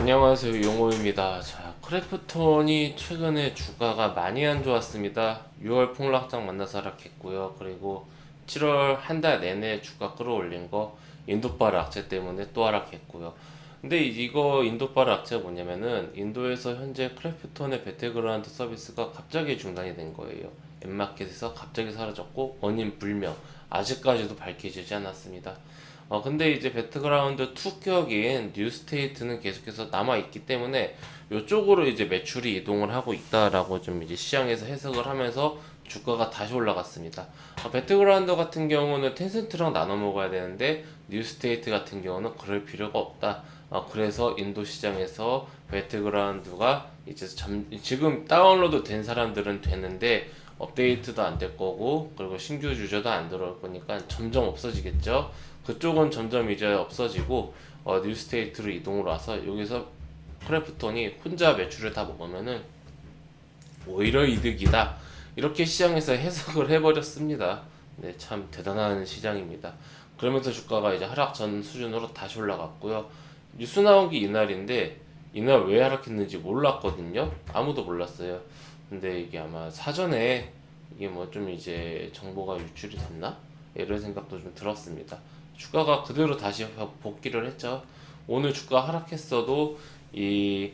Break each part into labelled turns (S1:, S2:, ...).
S1: 안녕하세요, 용호입니다. 자, 크래프톤이 최근에 주가가 많이 안 좋았습니다. 6월 폭락장 만나서 하락했고요. 그리고 7월 한 달 내내 주가 끌어올린 거 인도발 악재 때문에 또 하락했고요. 근데 이거 인도발 악재가 뭐냐면은 인도에서 현재 크래프톤의 배틀그라운드 서비스가 갑자기 중단이 된 거예요. 엠마켓에서 갑자기 사라졌고 원인 불명. 아직까지도 밝혀지지 않았습니다. 근데 이제 배틀그라운드 2격인 뉴스테이트는 계속해서 남아있기 때문에 이쪽으로 이제 매출이 이동을 하고 있다라고 좀 이제 시장에서 해석을 하면서 주가가 다시 올라갔습니다. 배틀그라운드 같은 경우는 텐센트랑 나눠 먹어야 되는데 뉴스테이트 같은 경우는 그럴 필요가 없다. 그래서 인도 시장에서 배틀그라운드가 이제 지금 다운로드 된 사람들은 되는데 업데이트도 안 될 거고 그리고 신규 유저도 안 들어올 거니까 점점 없어지겠죠. 그쪽은 점점 이제 없어지고 뉴스테이트로 이동을 와서 여기서 크래프톤이 혼자 매출을 다 먹으면은 오히려 이득이다. 이렇게 시장에서 해석을 해버렸습니다. 네, 참 대단한 시장입니다. 그러면서 주가가 이제 하락 전 수준으로 다시 올라갔고요. 뉴스 나온 게 이날인데 이날 왜 하락했는지 몰랐거든요. 아무도 몰랐어요. 근데 이게 아마 사전에 이게 뭐 좀 이제 정보가 유출이 됐나? 이런 생각도 좀 들었습니다. 주가가 그대로 다시 복귀를 했죠. 오늘 주가 하락했어도 이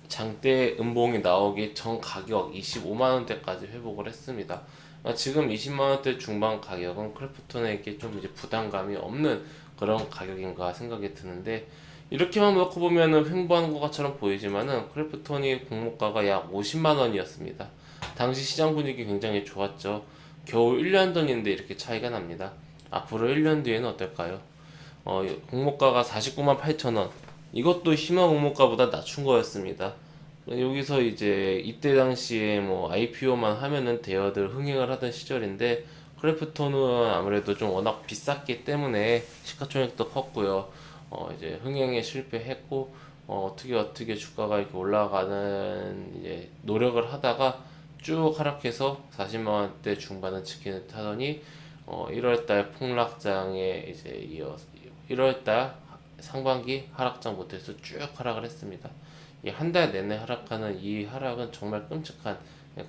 S1: 장대 음봉이 나오기 전 가격 25만 원대까지 회복을 했습니다. 지금 20만 원대 중반 가격은 크래프톤에게 좀 이제 부담감이 없는 그런 가격인가 생각이 드는데 이렇게만 놓고 보면은 횡보하는 것처럼 보이지만은 크래프톤이 공모가가 약 50만 원이었습니다. 당시 시장 분위기 굉장히 좋았죠. 겨우 1년 전인데 이렇게 차이가 납니다. 앞으로 1년 뒤에는 어떨까요? 공모가가 49만 8천 원. 이것도 희망 공모가보다 낮춘 거였습니다. 여기서 이제 이때 당시에 뭐 IPO만 하면은 대여들 흥행을 하던 시절인데 크래프톤은 아무래도 좀 워낙 비쌌기 때문에 시가총액도 컸고요. 이제 흥행에 실패했고 어떻게 주가가 이렇게 올라가는 이제 노력을 하다가 쭉 하락해서 40만 원대 중반은 지키는 타더니 1월달 폭락장에 이제 이어 1월달 상반기 하락장 못해서 쭉 하락을 했습니다. 이 한 달 내내 하락하는 이 하락은 정말 끔찍한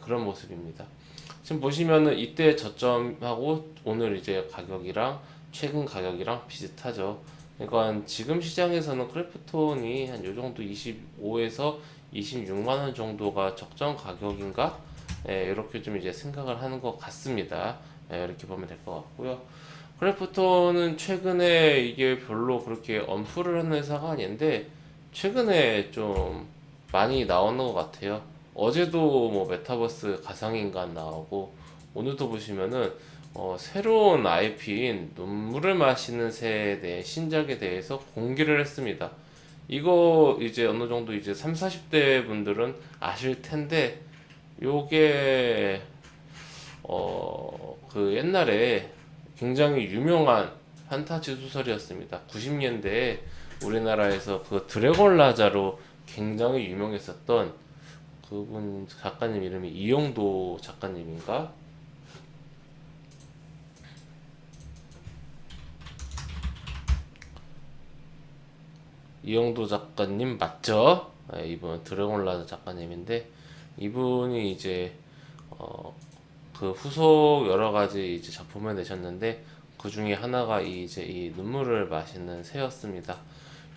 S1: 그런 모습입니다. 지금 보시면은 이때 저점하고 오늘 이제 가격이랑 최근 가격이랑 비슷하죠. 그러니까 지금 시장에서는 크래프톤이 한 요 정도 25에서 26만 원 정도가 적정 가격인가? 이렇게 좀 이제 생각을 하는 것 같습니다. 이렇게 보면 될 것 같고요. 크래프톤은 최근에 이게 별로 그렇게 언플을 하는 회사가 아닌데 최근에 좀 많이 나오는 것 같아요. 어제도 뭐 메타버스 가상인간 나오고 오늘도 보시면은 새로운 IP인 눈물을 마시는 새에 대해 신작에 대해서 공개를 했습니다. 이거 이제 어느 정도 이제 3, 40대 분들은 아실 텐데 요게 그 옛날에 굉장히 유명한 판타지 소설이었습니다. 90년대에 우리나라에서 그 드래곤 라자로 굉장히 유명했었던 그분 작가님 이름이 이영도 작가님인가? 이영도 작가님 맞죠? 이분 드래곤 라자 작가님인데 이분이 이제 그 후속 여러 가지 이제 작품을 내셨는데 그 중에 하나가 이제 이 눈물을 마시는 새였습니다.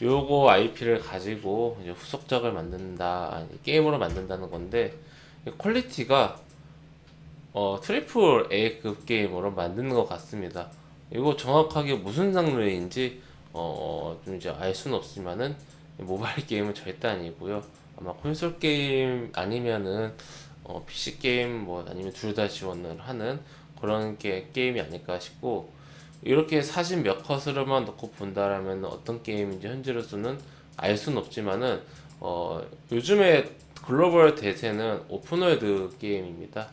S1: 요거 IP를 가지고 이제 후속작을 만든다, 아니, 게임으로 만든다는 건데 퀄리티가 트리플 A급 게임으로 만드는 것 같습니다. 이거 정확하게 무슨 장르인지 좀 이제 알 수는 없지만은 모바일 게임은 절대 아니고요. 아마 콘솔 게임 아니면은 PC 게임 뭐 아니면 둘 다 지원을 하는 그런 게 게임이 아닐까 싶고 이렇게 사진 몇 컷으로만 놓고 본다라면 어떤 게임인지 현재로서는 알 수는 없지만은 요즘에 글로벌 대세는 오픈월드 게임입니다.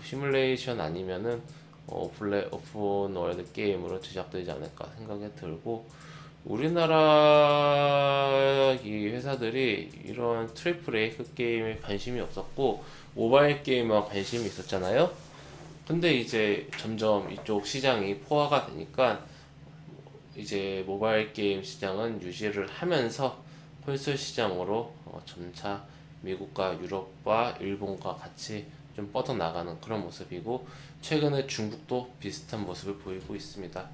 S1: 시뮬레이션 아니면은 오픈월드 게임으로 제작되지 않을까 생각이 들고 우리나라 이 회사들이 이런 트리플 A급 게임에 관심이 없었고 모바일 게임에 관심이 있었잖아요. 근데 이제 점점 이쪽 시장이 포화가 되니까 이제 모바일 게임 시장은 유지를 하면서 홀설 시장으로 점차 미국과 유럽과 일본과 같이 좀 뻗어나가는 그런 모습이고, 최근에 중국도 비슷한 모습을 보이고 있습니다.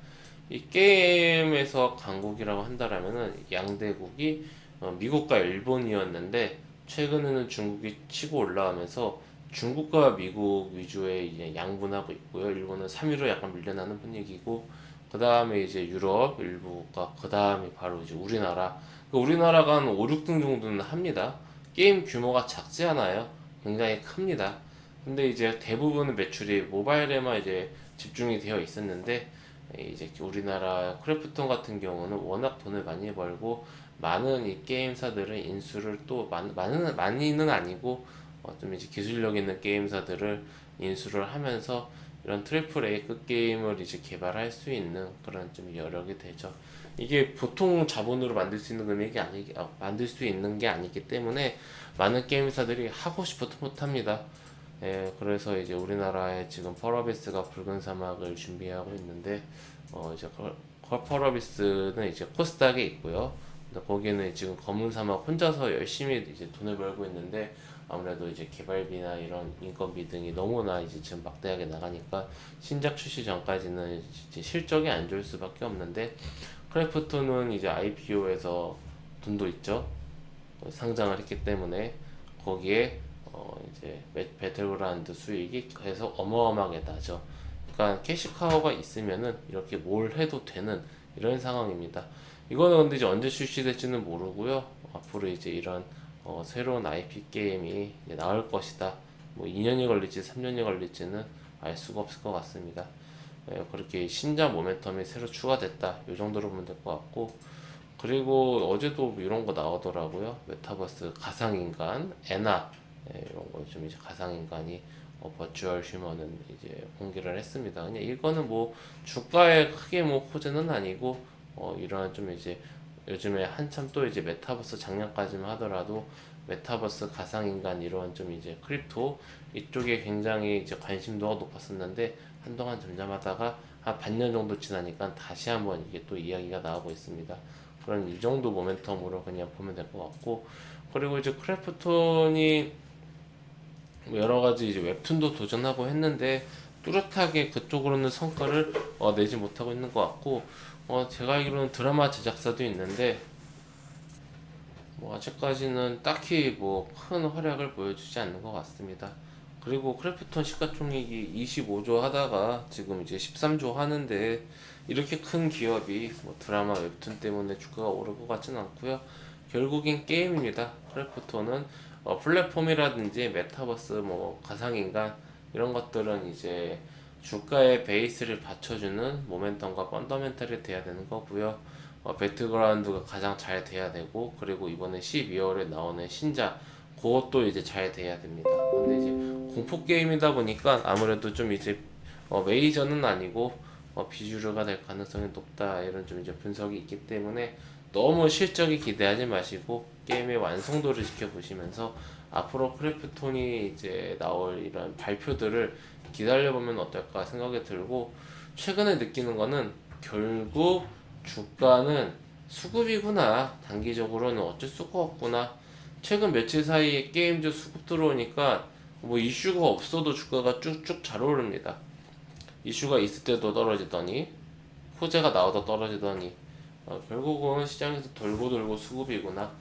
S1: 이 게임에서 강국이라고 한다라면은 양대국이 미국과 일본이었는데, 최근에는 중국이 치고 올라오면서 중국과 미국 위주의 이제 양분하고 있고요. 일본은 3위로 약간 밀려나는 분위기고, 그 다음에 이제 유럽 일부가, 그 다음에 바로 이제 우리나라. 우리나라가 한 5, 6등 정도는 합니다. 게임 규모가 작지 않아요. 굉장히 큽니다. 근데 이제 대부분의 매출이 모바일에만 이제 집중이 되어 있었는데, 이제 우리나라 크래프톤 같은 경우는 워낙 돈을 많이 벌고, 많은 이 게임사들은 인수를 또 많이는 아니고 좀 이제 기술력 있는 게임사들을 인수를 하면서 이런 트리플 A급 게임을 이제 개발할 수 있는 그런 좀 여력이 되죠. 이게 보통 자본으로 만들 수 있는 금액이 만들 수 있는 게 아니기 때문에 많은 게임사들이 하고 싶어도 못합니다. 예, 그래서 이제 우리나라에 지금 펄어비스가 붉은 사막을 준비하고 있는데, 이제 펄어비스는 이제 코스닥에 있고요. 근데 거기는 지금 검은 사막 혼자서 열심히 이제 돈을 벌고 있는데, 아무래도 이제 개발비나 이런 인건비 등이 너무나 이제 지금 막대하게 나가니까 신작 출시 전까지는 이제 실적이 안 좋을 수밖에 없는데, 크래프톤은 이제 IPO에서 돈도 있죠. 상장을 했기 때문에 거기에 이제 배틀그라운드 수익이 계속 어마어마하게 나죠. 그러니까 캐시카우가 있으면은 이렇게 뭘 해도 되는 이런 상황입니다. 이거는 근데 이제 언제 출시될지는 모르고요. 앞으로 이제 이런 새로운 IP 게임이 이제 나올 것이다. 뭐 2년이 걸릴지 3년이 걸릴지는 알 수가 없을 것 같습니다. 그렇게 신작 모멘텀이 새로 추가됐다. 이 정도로 보면 될 것 같고, 그리고 어제도 뭐 이런 거 나오더라고요. 메타버스 가상인간 에나, 이런 거 좀 이제 가상인간이 버추얼 휴먼은 이제 공개를 했습니다. 그냥 이거는 뭐 주가에 크게 뭐 호재는 아니고, 이런 좀 이제 요즘에 한참 또 이제 메타버스 작년까지만 하더라도 메타버스 가상인간 이런 좀 이제 크립토 이쪽에 굉장히 이제 관심도가 높았었는데, 한동안 잠잠하다가 한 반년 정도 지나니까 다시 한번 이게 또 이야기가 나오고 있습니다. 그런 이 정도 모멘텀으로 그냥 보면 될 것 같고, 그리고 이제 크래프톤이 뭐 여러 가지 이제 웹툰도 도전하고 했는데 뚜렷하게 그쪽으로는 성과를 내지 못하고 있는 것 같고, 제가 알기로는 드라마 제작사도 있는데 뭐 아직까지는 딱히 뭐 큰 활약을 보여주지 않는 것 같습니다. 그리고 크래프톤 시가총액이 25조 하다가 지금 이제 13조 하는데, 이렇게 큰 기업이 뭐 드라마 웹툰 때문에 주가가 오를 것 같지는 않고요. 결국엔 게임입니다. 크래프톤은 플랫폼이라든지 메타버스, 뭐 가상인간 이런 것들은 이제 주가의 베이스를 받쳐주는 모멘텀과 펀더멘탈이 돼야 되는 거고요. 배틀그라운드가 가장 잘 돼야 되고, 그리고 이번에 12월에 나오는 신작 그것도 이제 잘 돼야 됩니다. 근데 이제 공포 게임이다 보니까 아무래도 좀 이제 메이저는 아니고 비주류가 될 가능성이 높다, 이런 좀 이제 분석이 있기 때문에 너무 실적이 기대하지 마시고 게임의 완성도를 지켜보시면서 앞으로 크래프톤이 이제 나올 이런 발표들을 기다려보면 어떨까 생각이 들고, 최근에 느끼는 거는 결국 주가는 수급이구나. 단기적으로는 어쩔 수가 없구나. 최근 며칠 사이에 게임즈 수급 들어오니까 뭐 이슈가 없어도 주가가 쭉쭉 잘 오릅니다. 이슈가 있을 때도 떨어지더니, 호재가 나와도 떨어지더니, 결국은 시장에서 돌고 돌고 수급이구나.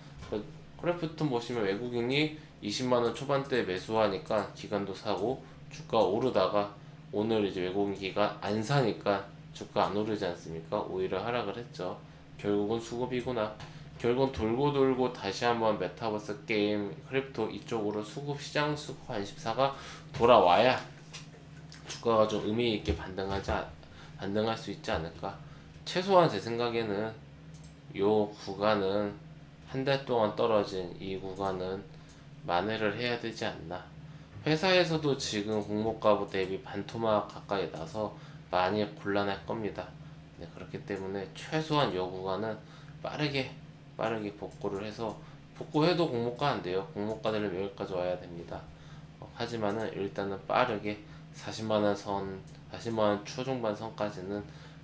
S1: 크래프톤 보시면 외국인이 20만원 초반대 매수하니까 기관도 사고 주가 오르다가, 오늘 이제 외국인 기관 안 사니까 주가 안 오르지 않습니까? 오히려 하락을 했죠. 결국은 수급이구나. 결국은 돌고 돌고 다시 한번 메타버스 게임 크립토 이쪽으로 시장 수급 관심사가 돌아와야 주가가 좀 의미 있게 반등할 수 있지 않을까. 최소한 제 생각에는 요 구간은, 한 달 동안 떨어진 이 구간은 만회를 해야 되지 않나. 회사에서도 지금 공모가부 대비 반토막 가까이 나서 많이 곤란할 겁니다. 네, 그렇기 때문에 최소한 요 구간은 빠르게 복구를 해서, 복구해도 공모가 안 돼요. 공모가 되려면 여기까지 와야 됩니다. 하지만은 일단은 빠르게 40만원 초중반 선까지는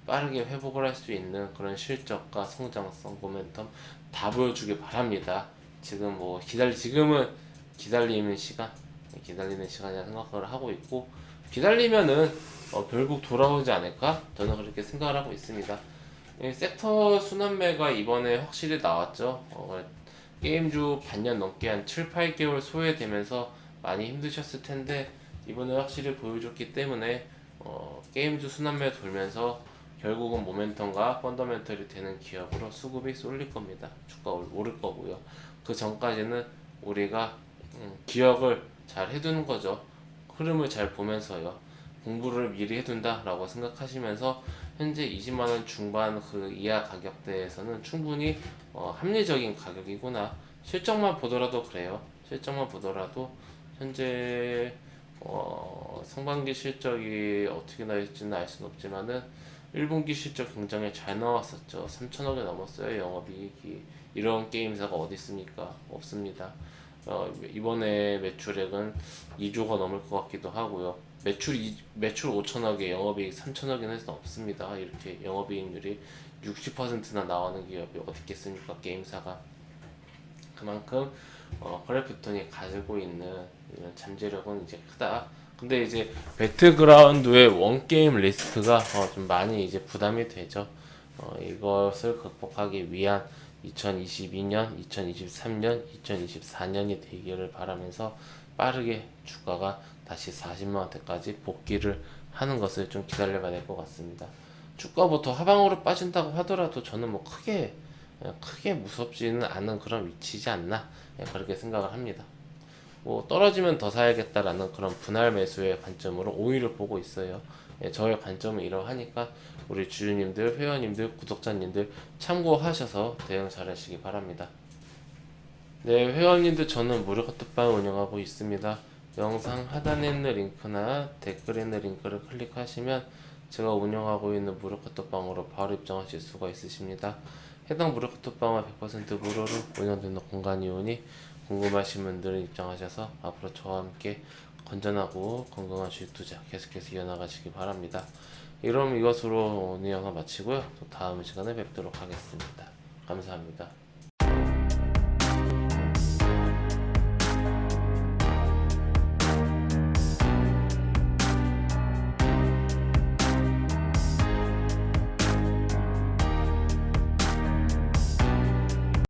S1: 빠르게 회복을 할 수 있는 그런 실적과 성장성, 모멘텀 다 보여주길 바랍니다. 지금 뭐 지금은 기다리는 시간이라 생각을 하고 있고, 기다리면은 결국 돌아오지 않을까? 저는 그렇게 생각을 하고 있습니다. 섹터 순환매가 이번에 확실히 나왔죠. 게임주 반년 넘게 한 7, 8개월 소외되면서 많이 힘드셨을 텐데, 이번에 확실히 보여줬기 때문에 게임주 순환매 돌면서 결국은 모멘텀과 펀더멘털이 되는 기업으로 수급이 쏠릴 겁니다. 주가 오를 거고요. 그 전까지는 우리가 기억을 잘 해두는 거죠. 흐름을 잘 보면서요. 공부를 미리 해둔다 라고 생각하시면서 현재 20만원 중반 그 이하 가격대에서는 충분히 합리적인 가격이구나. 실적만 보더라도 그래요. 실적만 보더라도 현재 상반기 실적이 어떻게 나올지는 알 수는 없지만은 1분기 실적 굉장히 잘 나왔었죠. 3천억이 넘었어요. 영업이익이. 이런 게임사가 어디 있습니까? 없습니다. 이번에 매출액은 2조가 넘을 것 같기도 하고요. 매출 5천억에 영업이익 3천억이나 해서 없습니다. 이렇게 영업이익률이 60%나 나오는 기업이 어디 있겠습니까? 게임사가. 그만큼 크래프톤이 가지고 있는 이런 잠재력은 이제 크다. 근데 이제 배틀그라운드의 원게임 리스크가 좀 많이 이제 부담이 되죠. 이것을 극복하기 위한 2022년, 2023년, 2024년이 되기를 바라면서 빠르게 주가가 다시 40만 원대까지 복귀를 하는 것을 좀 기다려봐야 될 것 같습니다. 주가부터 하방으로 빠진다고 하더라도 저는 뭐 크게 무섭지는 않은 그런 위치지 않나, 그렇게 생각을 합니다. 뭐 떨어지면 더 사야겠다라는 그런 분할 매수의 관점으로 오히려 보고 있어요. 저의 관점은 이러하니까 우리 주주님들, 회원님들, 구독자님들 참고하셔서 대응 잘 하시기 바랍니다. 네, 회원님들, 저는 무료 카톡방 운영하고 있습니다. 영상 하단에 있는 링크나 댓글에 있는 링크를 클릭하시면 제가 운영하고 있는 무료 카톡방으로 바로 입장하실 수가 있으십니다. 해당 무료 카톡방은 100% 무료로 운영되는 공간이오니 궁금하신 분들은 입장하셔서 앞으로 저와 함께 건전하고 건강한 주식 투자 계속해서 이어나가시기 바랍니다. 그럼 이것으로 오늘 영상 마치고요. 또 다음 시간에 뵙도록 하겠습니다. 감사합니다.